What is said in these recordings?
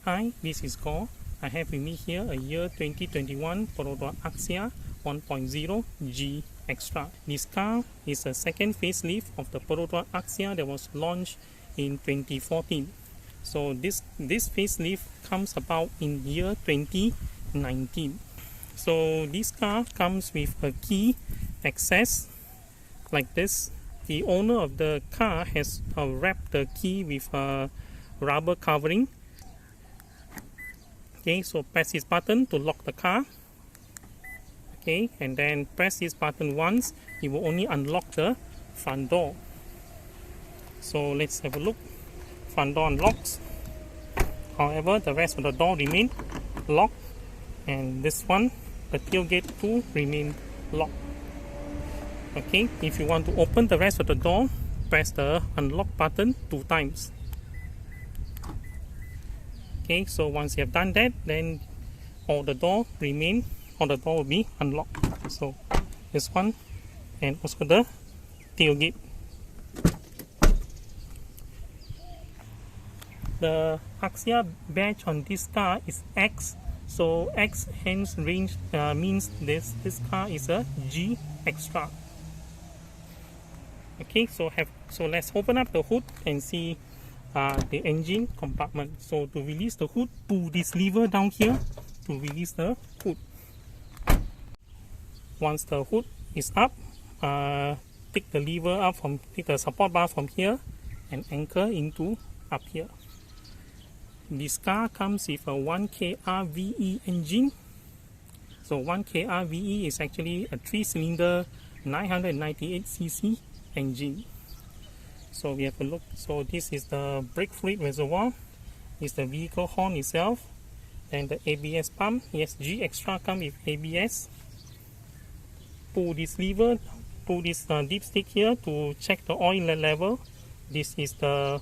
Hi, this is Gore. I have with me here a year 2021 Perodua Axia 1.0 GXtra. This car is a second facelift of the Perodua Axia that was launched in 2014. So this facelift comes about in year 2019. So this car comes with a key access like this. The owner of the car has wrapped the key with a rubber covering. Okay, so press this button to lock the car. Okay, and then press this button once, it will only unlock the front door. So let's have a look. Front door unlocks. However, the rest of the door remain locked, and this one, the tailgate too, remain locked. Okay, if you want to open the rest of the door, press the unlock button 2 times. Okay, so once you have done that, then all the door will be unlocked. So this one, and also the tailgate. The Axia badge on this car is X. So X hence range means this car is a GXtra. Okay, so let's open up the hood and see the engine compartment. So to release the hood, pull this lever down here to release the hood. Once the hood is up, take the lever up take the support bar from here and anchor into up here. This car comes with a 1kr VE engine. So 1kr VE is actually a 3-cylinder 998cc engine. So we have a look. So this is the brake fluid reservoir. This is the vehicle horn itself, and the ABS pump. Yes, GXtra comes with ABS. Pull this lever, pull this dipstick here to check the oil level. This is the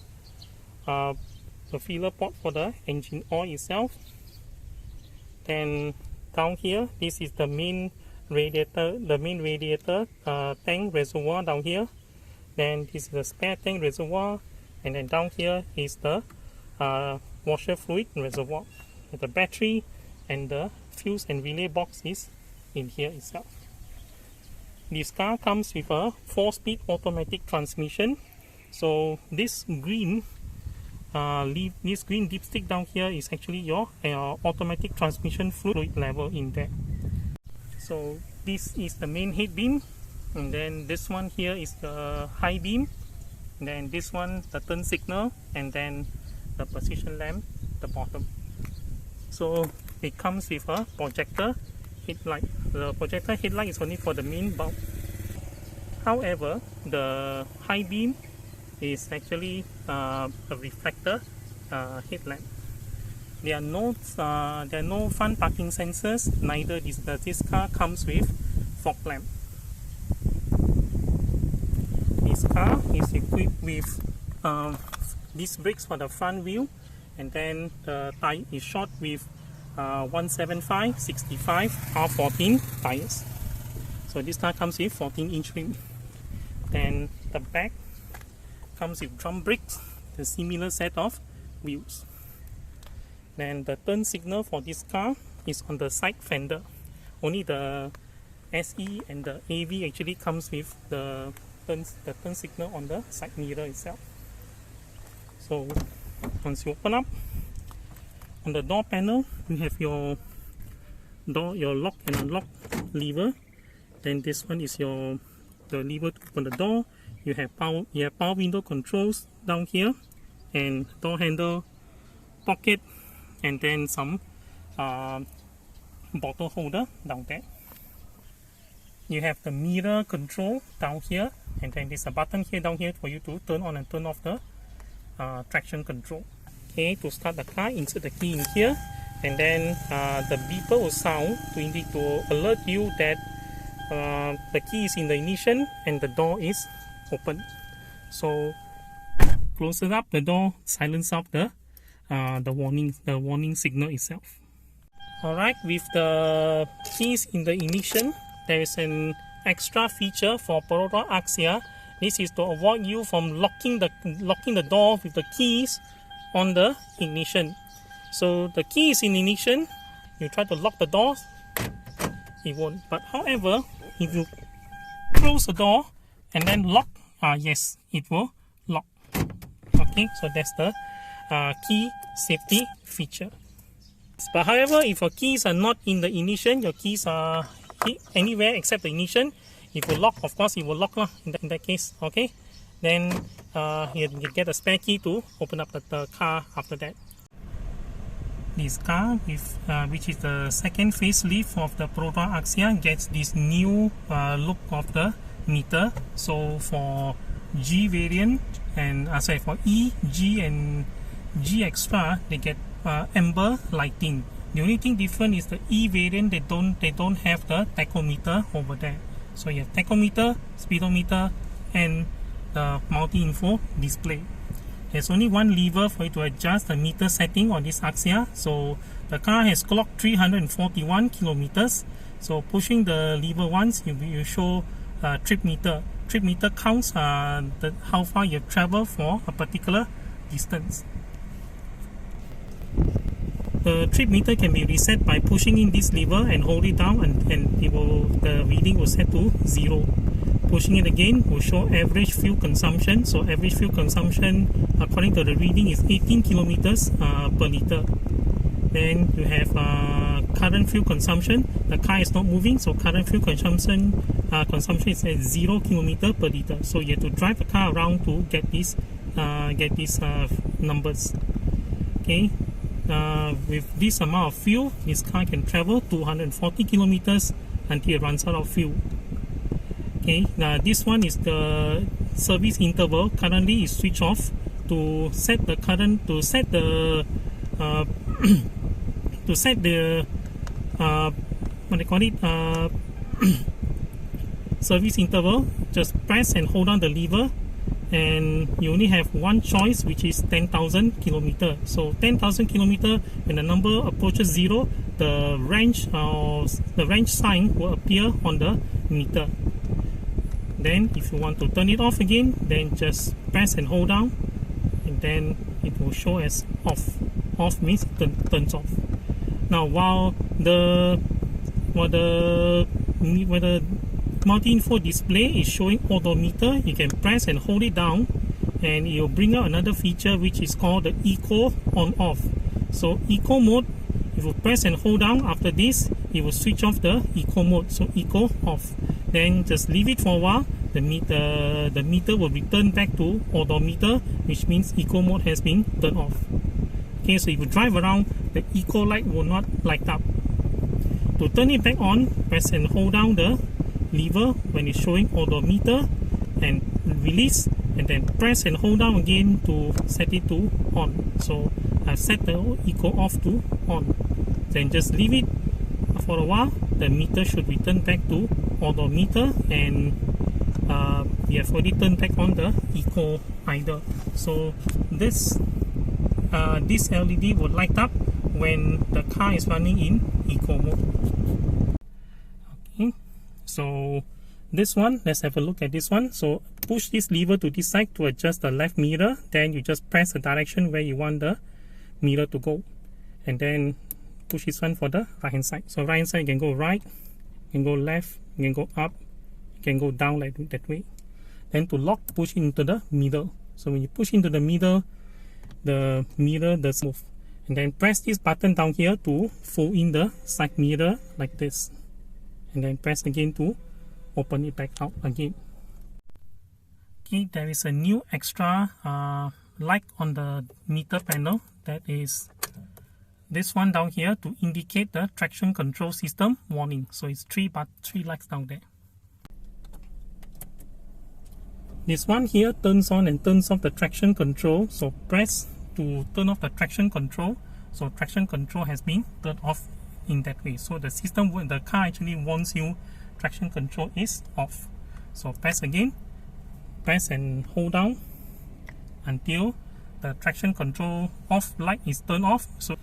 filler port for the engine oil itself. Then down here, this is the main radiator, tank reservoir down here. Then this is the spare tank reservoir, and then down here is the washer fluid reservoir. The battery and the fuse and relay box is in here itself. This car comes with a 4-speed automatic transmission. So this green dipstick down here is actually your automatic transmission fluid level in there. So this is the main head beam, and then this one here is the high beam, and then this one the turn signal, and then the position lamp at the bottom. So it comes with a projector headlight. The projector headlight is only for the main bulb. However, the high beam is actually a reflector headlamp. There are no front parking sensors. Neither this car comes with fog lamp. This car is equipped with disc brakes for the front wheel, and then the tire is shot with 175/65 R14 tires. So this car comes with 14-inch rim. Then the back comes with drum brakes, the similar set of wheels. Then the turn signal for this car is on the side fender. Only the SE and the AV actually comes with the turn signal on the side mirror itself. So once you open up, on the door panel you have your lock and unlock lever. Then this one is the lever to open the door. You have power window controls down here, and door handle, pocket, and then some bottle holder down there. You have the mirror control down here, and then there's a button here down here for you to turn on and turn off the traction control. Okay, to start the car, insert the key in here, and then the beeper will sound to alert you that the key is in the ignition and the door is open. So close it up, the door, silence off the warning signal itself. Alright, with the keys in the ignition, there is an extra feature for Perodua Axia. This is to avoid you from locking the door with the keys on the ignition. So the key is in ignition. You try to lock the doors, it won't. But however, if you close the door and then lock, yes, it will lock. Okay, so that's the key safety feature. But however, if your keys are not in the ignition, your keys are anywhere except the ignition, it will lock. Of course, it will lock in that case. Okay, then you get a spare key to open up the car after that. This car, which is the second facelift of the Perodua Axia, gets this new look of the meter. So for G variant and for E, G and GXtra, they get amber lighting. The only thing different is the E variant, they don't have the tachometer over there. So you have tachometer, speedometer, and the multi-info display. There's only one lever for you to adjust the meter setting on this Axia. So the car has clocked 341 kilometers. So pushing the lever once, you show trip meter. Trip meter counts how far you have traveled for a particular distance. The trip meter can be reset by pushing in this lever and hold it down, and the reading will set to 0. Pushing it again will show average fuel consumption. So average fuel consumption according to the reading is 18 kilometers per liter. Then you have current fuel consumption. The car is not moving, so current fuel consumption is at 0 kilometer per liter. So you have to drive the car around to get these numbers. Okay. With this amount of fuel, this car can travel 240 kilometers until it runs out of fuel. Okay, now this one is the service interval. Currently is switched off. To set the current, to set the what they call it, service interval, just press and hold on the lever, and you only have one choice, which is 10,000 kilometer. So 10,000 kilometer, when the number approaches 0, the range sign will appear on the meter. Then if you want to turn it off again, then just press and hold down, and then it will show as off. Off means turns off. Now while the multi-info display is showing odometer, you can press and hold it down, and it will bring out another feature which is called the eco on off. So eco mode, if you press and hold down after this, it will switch off the eco mode. So eco off. Then just leave it for a while. The meter will return back to odometer, which means eco mode has been turned off. Okay, so if you drive around, the eco light will not light up. To turn it back on, press and hold down the lever when it's showing odometer and release, and then press and hold down again to set it to on. So I've set the eco off to on. Then just leave it for a while. The meter should return back to odometer, and we have already turned back on the eco idle. So this LED will light up when the car is running in eco mode. Okay, so this one, let's have a look at this one. So push this lever to this side to adjust the left mirror. Then you just press the direction where you want the mirror to go, and then push this one for the right hand side. So right hand side, you can go right, you can go left, you can go up, you can go down like that way. Then to lock, push into the middle. So when you push into the middle, the mirror does move. And then press this button down here to fold in the side mirror like this. And then press again to open it back out again. Okay, there is a new extra light on the meter panel. That is this one down here to indicate the traction control system warning. So it's three lights down there. This one here turns on and turns off the traction control. So press to turn off the traction control. So traction control has been turned off in that way. So the system, the car actually warns you traction control is off. So press again, press and hold down until the traction control off light is turned off. So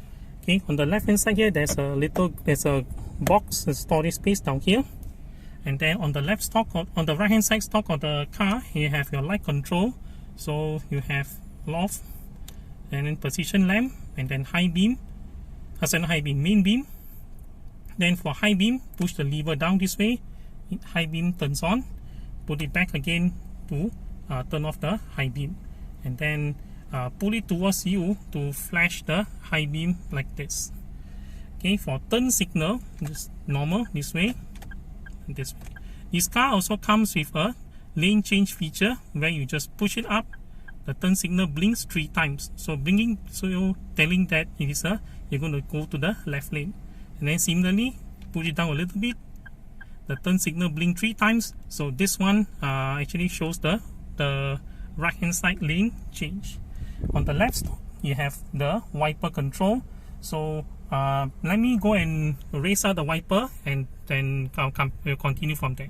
okay, on the left hand side here, there's a box, a storage space down here. And then on the on the right hand side stock of the car, you have your light control. So you have off, and then position lamp, and then high beam, ascending high beam, main beam. Then for high beam, push the lever down this way, high beam turns on, put it back again to turn off the high beam, and then pull it towards you to flash the high beam like this. Okay, for turn signal, just normal this way, this way. This car also comes with a lane change feature where you just push it up, the turn signal blinks 3 times. So telling that it is you're going to go to the left lane. And then similarly, push it down a little bit, the turn signal blink 3 times. So this one actually shows the right hand side lane change. On the left, you have the wiper control. So let me go and raise out the wiper, and then we'll continue from there.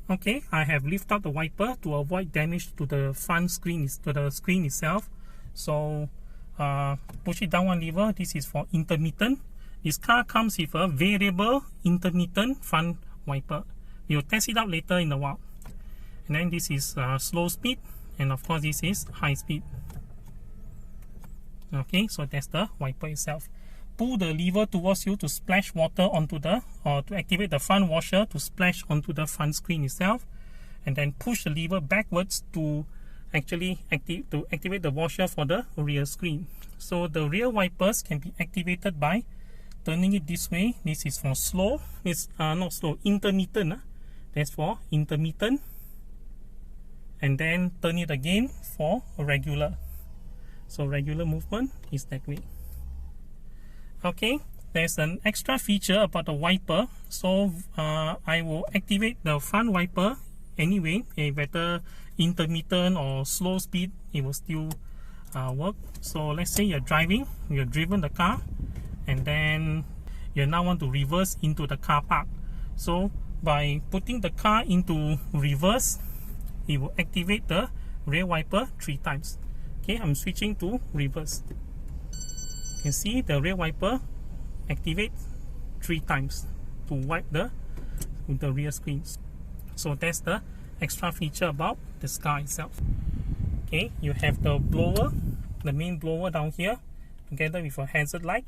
Okay, I have lifted out the wiper to avoid damage to the front screen, to the screen itself. So push it down one lever. This is for intermittent. This car comes with a variable intermittent front wiper. We'll test it out later in a while. And then this is slow speed, and of course this is high speed. Okay, so that's the wiper itself. Pull the lever towards you to splash water onto to activate the front washer to splash onto the front screen itself, and then push the lever backwards to actually activate the washer for the rear screen. So the rear wipers can be activated by turning it this way. This is for slow. It's not slow, intermittent. That's for intermittent. And then turn it again for regular. So regular movement is that way. Okay, there's an extra feature about the wiper. So I will activate the front wiper anyway. Whether intermittent or slow speed, it will still work. So let's say you're driving, you've driven the car, and then you now want to reverse into the car park. So by putting the car into reverse, it will activate the rear wiper 3 times. Okay, I'm switching to reverse. You can see the rear wiper activate 3 times to wipe the rear screens. So that's the extra feature about this car itself. Okay, you have the blower, the main blower down here, together with a hazard light,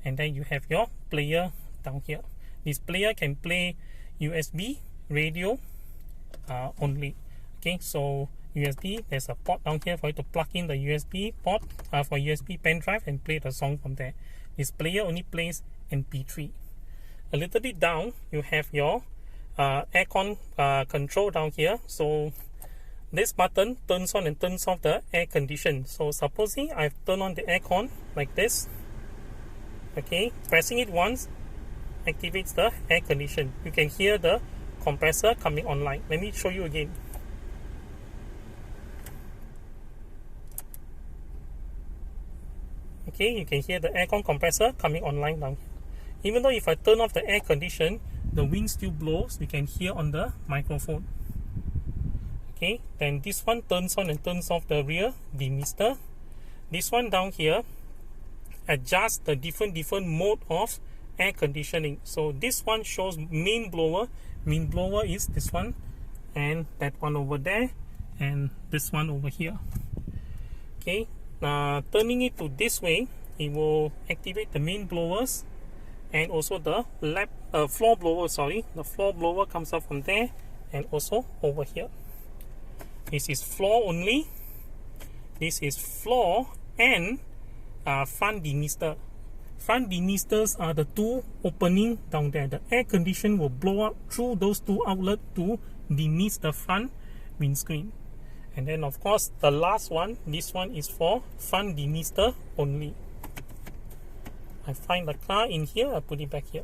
and then you have your player down here. This player can play USB, radio only. Okay, so USB, there's a port down here for you to plug in the USB port for USB pen drive and play the song from there. This player only plays MP3. A little bit down, you have your aircon control down here. So this button turns on and turns off the air condition. So supposing I've turned on the aircon like this. Okay, pressing it once activates the air condition. You can hear the compressor coming online. Let me show you again. Okay, you can hear the aircon compressor coming online now. Even though if I turn off the air condition, the wind still blows. You can hear on the microphone. Okay, then this one turns on and turns off the rear demister. This one down here adjusts the different mode of air conditioning. So this one shows main blower. Main blower is this one, and that one over there, and this one over here. Okay. Turning it to this way, it will activate the main blowers and also the floor blower. The floor blower comes up from there and also over here. This is floor only. This is floor and front demister. Front demisters are the 2 opening down there. The air condition will blow up through those 2 outlets to demist the front windscreen. And then of course the last one, this one is for front demister only. I find the car in here, I put it back here.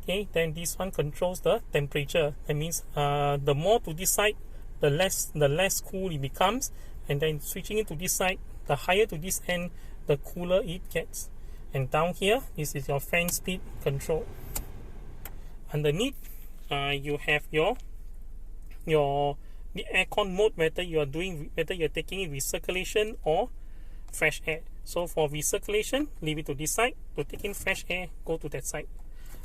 Okay, then this one controls the temperature. That means the more to this side, the less cool it becomes, and then switching it to this side, the higher to this end, the cooler it gets. And down here, this is your fan speed control. Underneath, you have the aircon mode, whether you're taking it with circulation or fresh air. So for recirculation, leave it to this side. To take in fresh air, go to that side.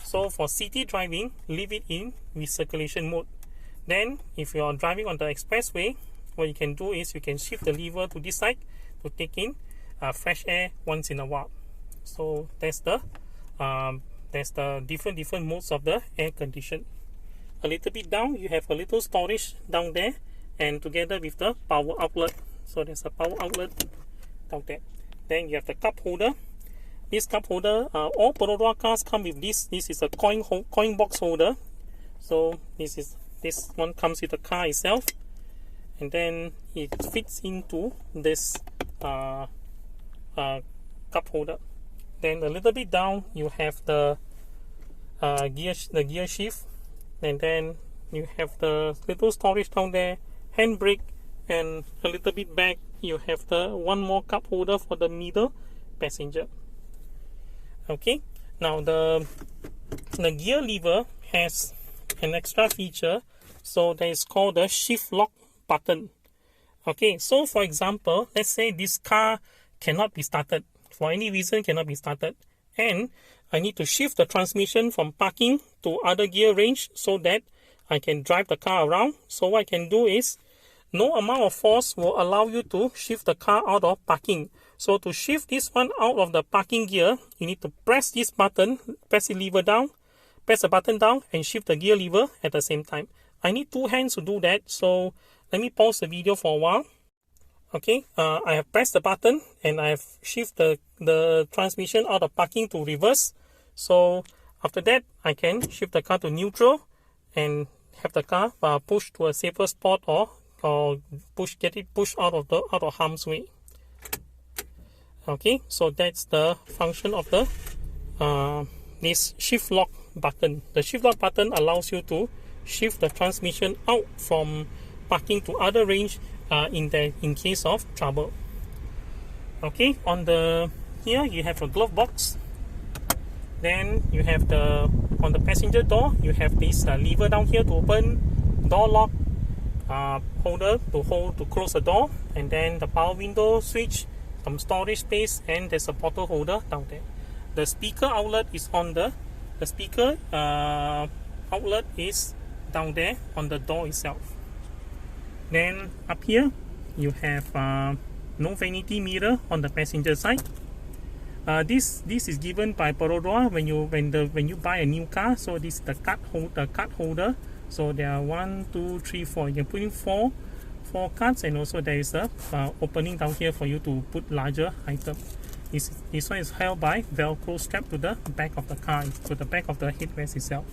So for city driving, leave it in recirculation mode. Then if you're driving on the expressway, what you can do is you can shift the lever to this side to take in fresh air once in a while. So that's the there's the different modes of the air condition. A little bit down, you have a little storage down there, and together with the power outlet. So there's a power outlet down there. Then you have the cup holder. This cup holder, all Perodua cars come with this. This is a coin box holder. So this one comes with the car itself, and then it fits into this cup holder. Then a little bit down, you have the gear shift, and then you have the little storage down there, handbrake, and a little bit back you have the one more cup holder for the middle passenger. Okay, now the gear lever has an extra feature, so that is called the shift lock button. Okay, so for example, let's say this car cannot be started for any reason, cannot be started, and I need to shift the transmission from parking to other gear range so that I can drive the car around. So what I can do is, no amount of force will allow you to shift the car out of parking. So to shift this one out of the parking gear, you need to press this button, press the lever down, press the button down, and shift the gear lever at the same time. I need two hands to do that, so let me pause the video for a while. Okay, I have pressed the button and I have shifted the transmission out of parking to reverse. So after that, I can shift the car to neutral and have the car pushed to a safer spot, or get it pushed out of harm's way. Okay, so that's the function of the this shift lock button. The shift lock button allows you to shift the transmission out from parking to other range in case of trouble. Okay, here you have a glove box. Then you have on the passenger door, you have this lever down here to open, door lock holder to close the door, and then the power window switch, some storage space, and there's a bottle holder down there. The speaker outlet is the speaker outlet is down there on the door itself. Then up here you have no vanity mirror on the passenger side. This is given by Perodua when you buy a new car. So this is the card holder. So there are 1, 2, 3, 4. You can put in four cards, and also there is a opening down here for you to put larger item. This one is held by Velcro strap to the back of the car, to the back of the headrest itself.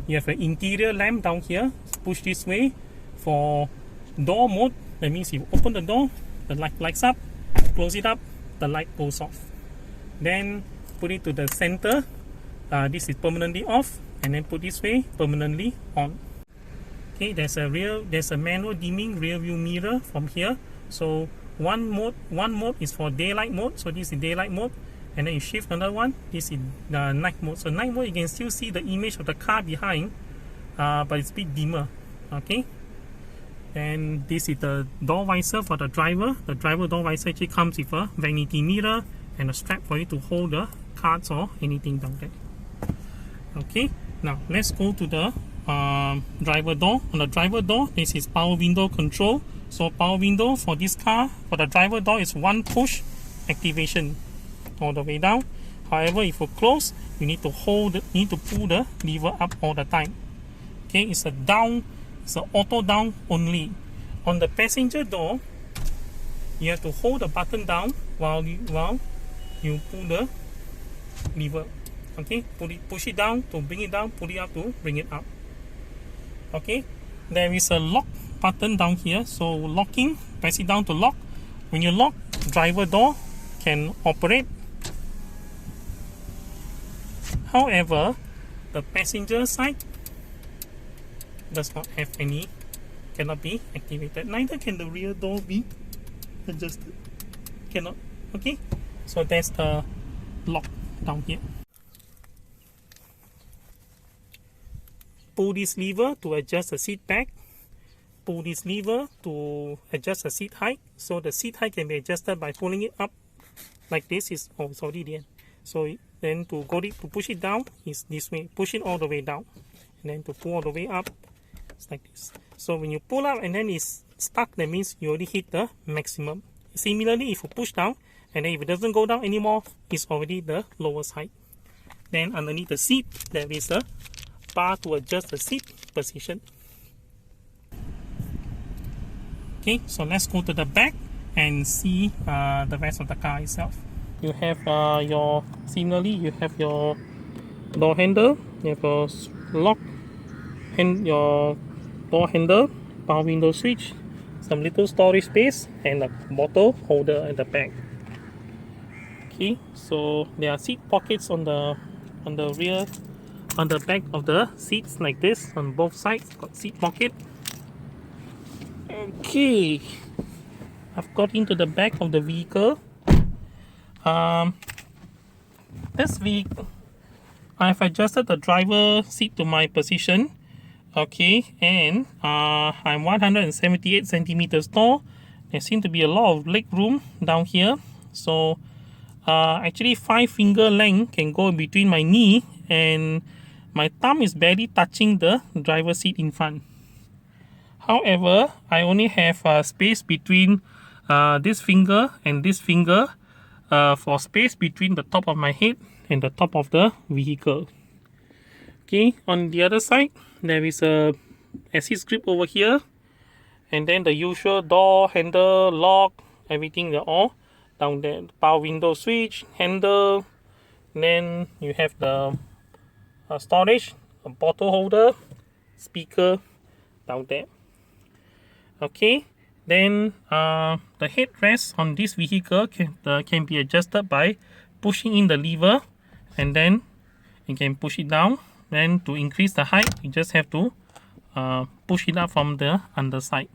You have an interior lamp down here. Push this way for door mode. That means you open the door, the light lights up. Close it up, the light goes off. Then put it to the center. This is permanently off, and then put this way, permanently on. Okay, there's a manual dimming rear view mirror from here. So one mode is for daylight mode. So this is daylight mode, and then you shift another one. This is the night mode. So night mode, you can still see the image of the car behind, but it's a bit dimmer. Okay. And this is the door visor for the driver. The driver door visor actually comes with a vanity mirror and a strap for you to hold the cards or anything down there. Okay, now let's go to the driver door. On the driver door, this is power window control. So power window for this car, for the driver door, is one push activation all the way down. However, if you close, you need to pull the lever up all the time. Okay, it's an auto down only. On the passenger door, you have to hold the button down while you pull the lever. Okay, push it down to bring it down, pull it up to bring it up. Okay, there is a lock button down here. So locking, press it down to lock. When you lock, driver door can operate. However, the passenger side does not have any, cannot be activated. Neither can the rear door be adjusted. Cannot. Okay, so that's the lock down here. Pull this lever to adjust the seat back. Pull this lever to adjust the seat height. So the seat height can be adjusted by pulling it up like this. It's already there. So then to push it down is this way. Push it all the way down, and then to pull all the way up, it's like this. So when you pull up and then it's stuck, that means you already hit the maximum. Similarly, if you push down and then if it doesn't go down anymore, it's already the lowest height. Then underneath the seat, there is a bar to adjust the seat position. Okay, so let's go to the back and see the rest of the car itself. You have similarly, you have your door handle, you have your lock, your door handle, power window switch, some little storage space, and a bottle holder at the back. Okay, so there are seat pockets on the rear, on the back of the seats like this on both sides. Got seat pocket. Okay, I've got into the back of the vehicle. This vehicle, I've adjusted the driver seat to my position. Okay, and I'm 178 centimeters tall. There seems to be a lot of leg room down here. So actually 5 finger length can go between my knee, and my thumb is barely touching the driver seat in front. However, I only have space between this finger and this finger for space between the top of my head and the top of the vehicle. Okay, on the other side, there is a assist grip over here, and then the usual door handle, lock, everything are all down there. Power window switch, handle, then you have the storage, a bottle holder, speaker down there. Okay, then the headrest on this vehicle can be adjusted by pushing in the lever, and then you can push it down. Then to increase the height, you just have to push it up from the underside.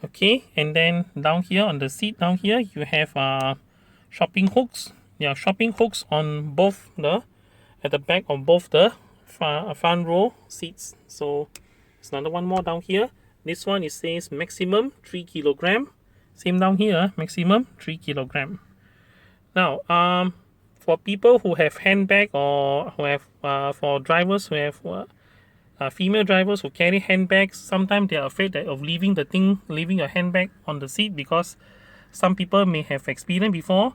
Okay, and then down here on the seat down here, you have shopping hooks. There are shopping hooks on both at the back of both the front row seats. So there's another one more down here. This one, it says maximum 3 kilogram. Same down here, maximum 3 kilogram. Now, for people who have handbag, or who have for drivers who have female drivers who carry handbags, sometimes they are afraid of leaving your handbag on the seat, because some people may have experienced before.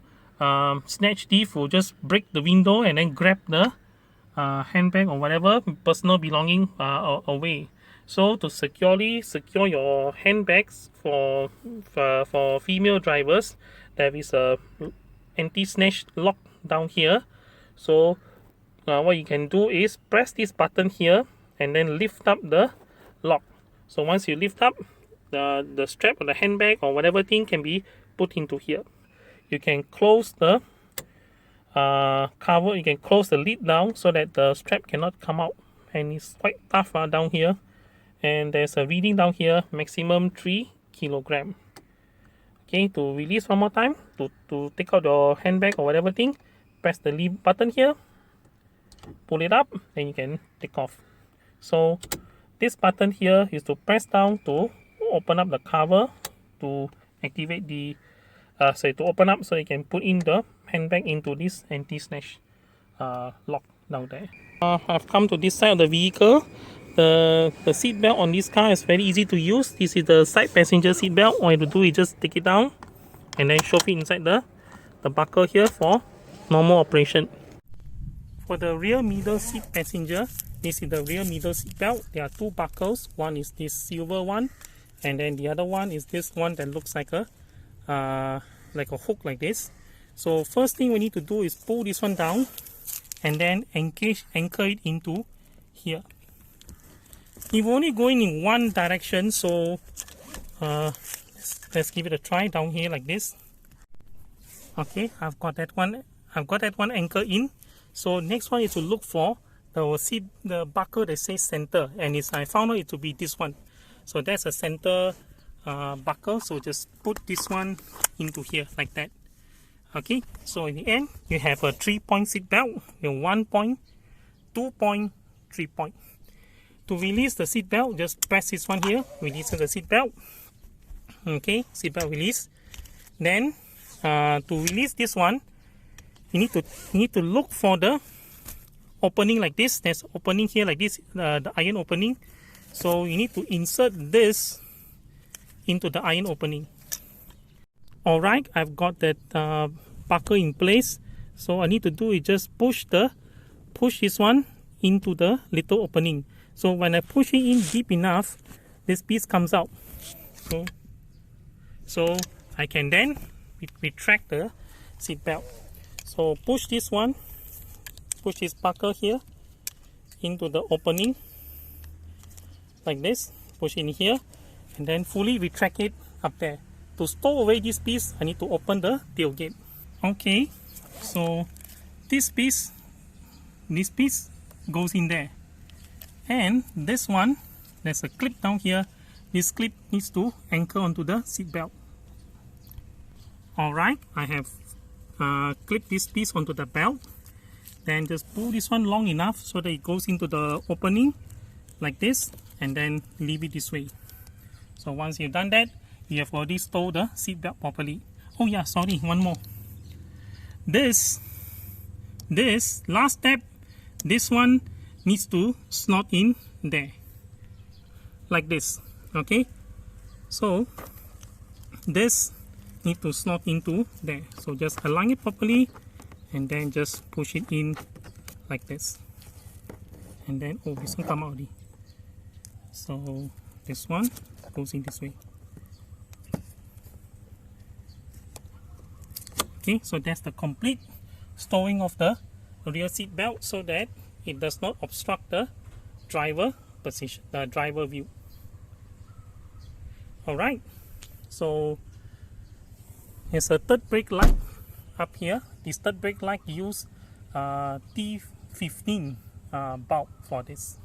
Snatch thief will just break the window and then grab the handbag or whatever personal belonging away. So to securely secure your handbags for female drivers, there is a anti-snatch lock down here. So what you can do is press this button here and then lift up the lock. So once you lift up, the strap of the handbag or whatever thing can be put into here. You can close the cover, you can close the lid down so that the strap cannot come out, and it's quite tough down here. And there's a reading down here, maximum 3 kilogram. Okay, to release one more time, to take out your handbag or whatever thing, press the leave button here, pull it up, and you can take off. So this button here is to press down to open up the cover, to activate the to open up so you can put in the handbag into this anti-snatch lock down there. I've come to this side of the vehicle. The seat belt on this car is very easy to use. This is the side passenger seat belt. All you have to do is just take it down and then shove it inside the buckle here for normal operation. For the rear middle seat passenger, this is the rear middle seat belt. There are 2 buckles. One is this silver one, and then the other one is this one that looks like a hook like this. So first thing we need to do is pull this one down and then anchor it into here. If we're only going in one direction, so let's give it a try down here like this. Okay, I've got that one anchor in. So next one is to look for the buckle that says center, and I found it to be this one. So that's a center buckle. So just put this one into here like that. Okay, so in the end you have a 3-point seat belt, 1 point, 2 point, 3 point. To release the seat belt, just press this one here, release the seat belt. Okay, seat belt release. Then to release this one, you need to look for the opening like this. There's opening here like this, the iron opening. So you need to insert this into the iron opening. Alright, I've got that buckle in place. So I need to do is just push the push this one into the little opening. So when I push it in deep enough, this piece comes out. So I can then retract the seat belt. So push this one, push this buckle here into the opening like this, push in here, and then fully retract it up there. To stow away this piece, I need to open the tailgate. Okay, so this piece goes in there, and this one, there's a clip down here. This clip needs to anchor onto the seat belt. Alright, I have clipped this piece onto the belt. Then just pull this one long enough so that it goes into the opening like this, and then leave it this way. So once you've done that, you have already stowed the seat belt properly. Oh yeah, sorry, one more. This last step, this one needs to slot in there like this. Okay, so this need to slot into there. So just align it properly, and then just push it in like this, and then this one come out already. So this one goes in this way. Okay, so that's the complete stowing of the rear seat belt, so that it does not obstruct the driver position, the driver view. Alright, so there's a third brake light up here. This third brake light use T15 bulb for this.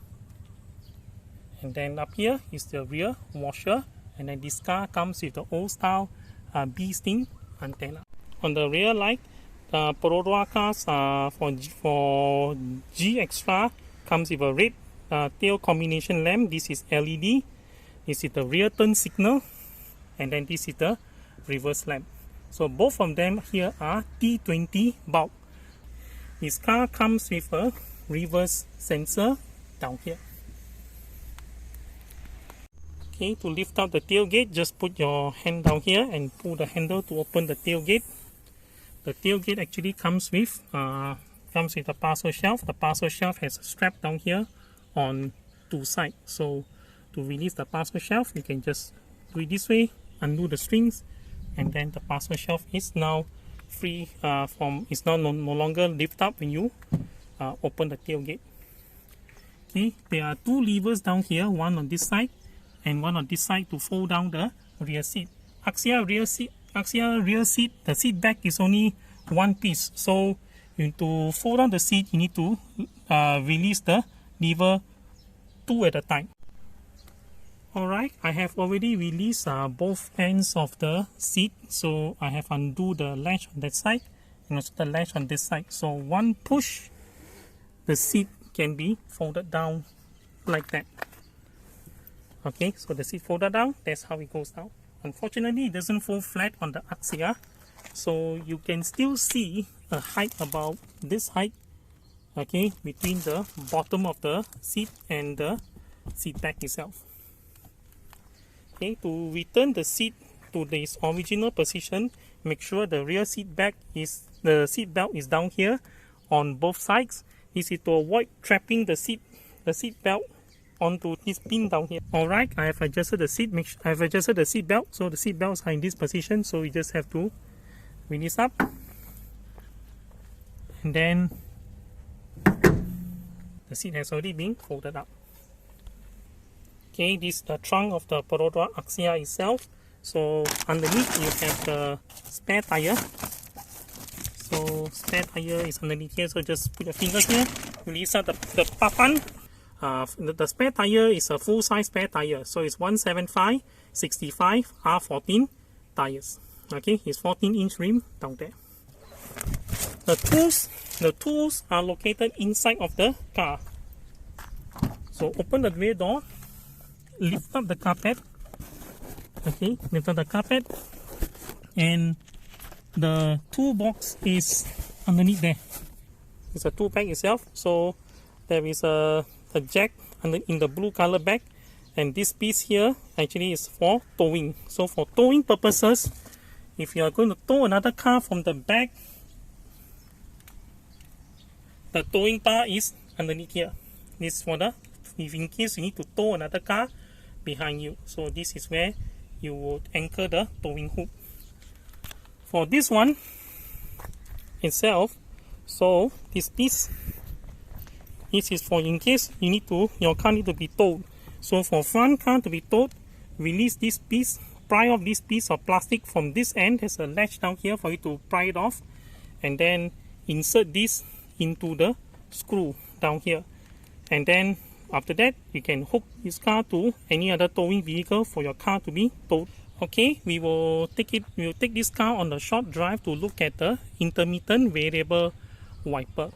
And then up here is the rear washer, and then this car comes with the old style bee sting antenna. On the rear light, Perodua cars for GXtra comes with a red tail combination lamp. This is LED. This is the rear turn signal, and then this is the reverse lamp. So both of them here are T20 bulb. This car comes with a reverse sensor down here. Okay, to lift out the tailgate, just put your hand down here and pull the handle to open the tailgate. The tailgate actually comes with a parcel shelf. The parcel shelf has a strap down here on two sides. So to release the parcel shelf, you can just do it this way, undo the strings, and then the parcel shelf is now free no longer lift up when you open the tailgate. Okay, there are two levers down here, one on this side and one on this side to fold down the rear seat. Axia rear seat, the seat back is only one piece. So to fold down the seat, you need to release the lever two at a time. Alright, I have already released both ends of the seat. So I have undo the latch on that side and also the latch on this side. So one push, the seat can be folded down like that. Okay, so the seat folded down, that's how it goes down. Unfortunately, it doesn't fold flat on the Axia, so you can still see a height about this height, okay, between the bottom of the seat and the seat back itself. Okay, to return the seat to its original position, make sure the rear seat belt is down here on both sides. This is to avoid trapping the seat belt onto this pin down here. Alright, I have adjusted the seat. I have adjusted the seat belt, so the seat belts are in this position. So you just have to release up, and then the seat has already been folded up. Okay, this is the trunk of the Perodua Axia itself. So underneath you have the spare tire. So spare tire is underneath here. So just put your finger here, release out the papan. The spare tire is a full size spare tire. So it's 175/65 R14 tires. Okay, it's 14-inch rim down there. The tools are located inside of the car. So open the rear door, lift up the carpet. Okay, lift up the carpet, and the toolbox is underneath there. It's a tool bag itself. So there is a jack in the blue color bag, and this piece here actually is for towing. So for towing purposes, if you are going to tow another car from the back, the towing bar is underneath here. This is for the, if in case you need to tow another car behind you. So this is where you would anchor the towing hook. For this one itself, so this piece, this is for in case you need to, your car need to be towed. So for front car to be towed, release this piece, pry off this piece of plastic from this end. There's a latch down here for you to pry it off, and then insert this into the screw down here, and then after that you can hook this car to any other towing vehicle for your car to be towed. Okay, we will take this car on the short drive to look at the intermittent variable wiper.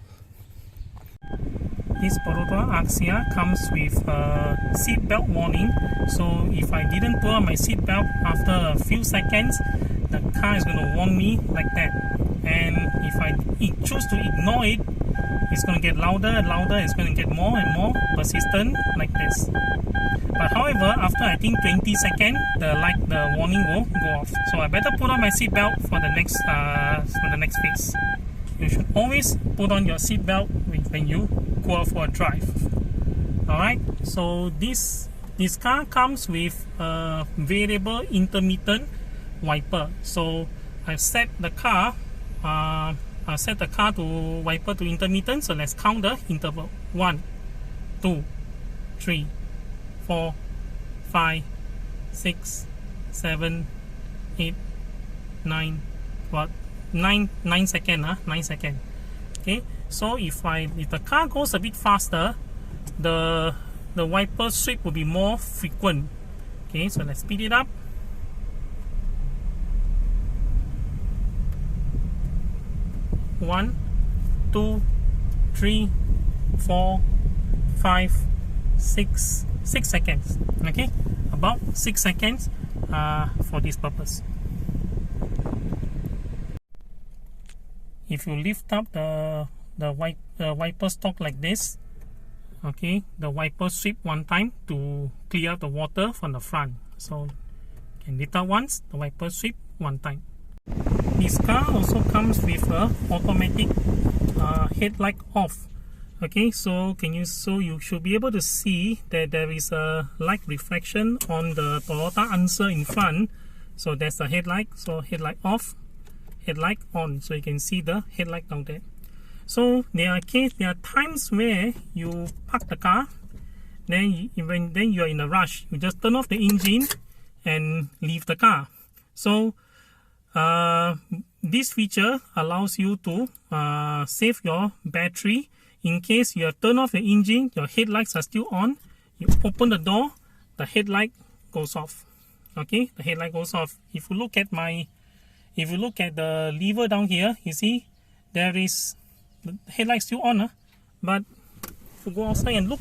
This Perodua Axia comes with a seat belt warning. So if I didn't pull out my seat belt after a few seconds, the car is going to warn me like that. And if I choose to ignore it, it's going to get louder and louder. It's going to get more and more persistent like this. But however, after I think 20 seconds, the warning will go off. So I better put on my seat belt for the next phase. You should always put on your seat belt when you go out for a drive. Alright, so this car comes with a variable intermittent wiper. So I've set the car to wiper to intermittent. So let's count the interval. 1, 2, 3, 4, 5, 6, 7, 8, 9, what? 9 seconds, 9 seconds. Okay, so if the car goes a bit faster, the wiper sweep will be more frequent. Okay, so let's speed it up. One, 2, 3, 4, 5, 6 seconds. Okay, about 6 seconds for this purpose. If you lift up the wiper stalk like this, okay, the wiper sweep one time to clear the water from the front. So you can lift up once, the wiper sweep one time. This car also comes with a automatic headlight off. Okay, so you should be able to see that there is a light reflection on the Toyota Answer in front. So there's the headlight. So headlight off, headlight on, so you can see the headlight down there. So there are times where you park the car, then you are in a rush, you just turn off the engine and leave the car. So this feature allows you to save your battery. In case you have turned off the engine, your headlights are still on, you open the door, the headlight goes off. Okay, the headlight goes off. If you look at the lever down here, you see there is the headlight still on, but if you go outside and look,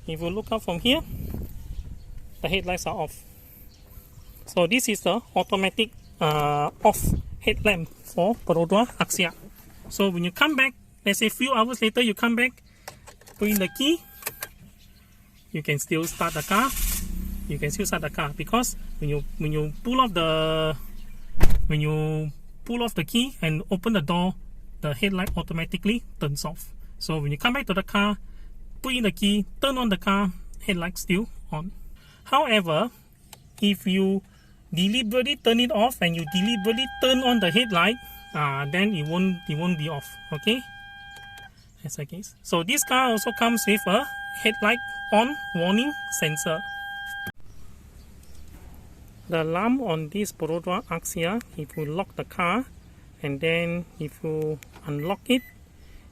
if you look out from here, the headlights are off. So this is the automatic off headlamp for Perodua Axia. So when you come back, let's say a few hours later, you come back, put in the key, you can still start the car. You can still start the car, because when you pull off the key and open the door, the headlight automatically turns off. So when you come back to the car, put in the key, turn on the car, headlight still on. However, if you deliberately turn it off and you deliberately turn on the headlight, then it won't be off. Okay, that's the case. So this car also comes with a headlight on warning sensor. The alarm on this Perodua Axia, if you lock the car and then if you unlock it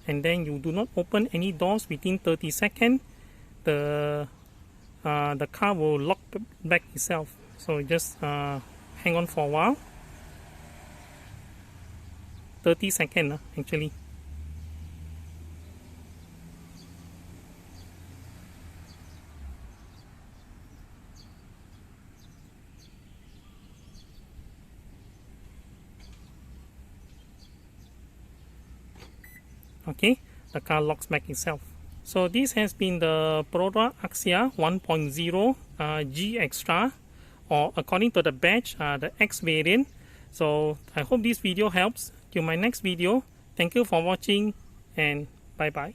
and then you do not open any doors within 30 seconds, the car will lock back itself. So just hang on for a while. 30 seconds actually. Okay, the car locks back itself. So this has been the Perodua Axia 1.0 GXtra, or according to the badge, the X variant. So I hope this video helps. Till my next video, Thank you for watching and bye bye.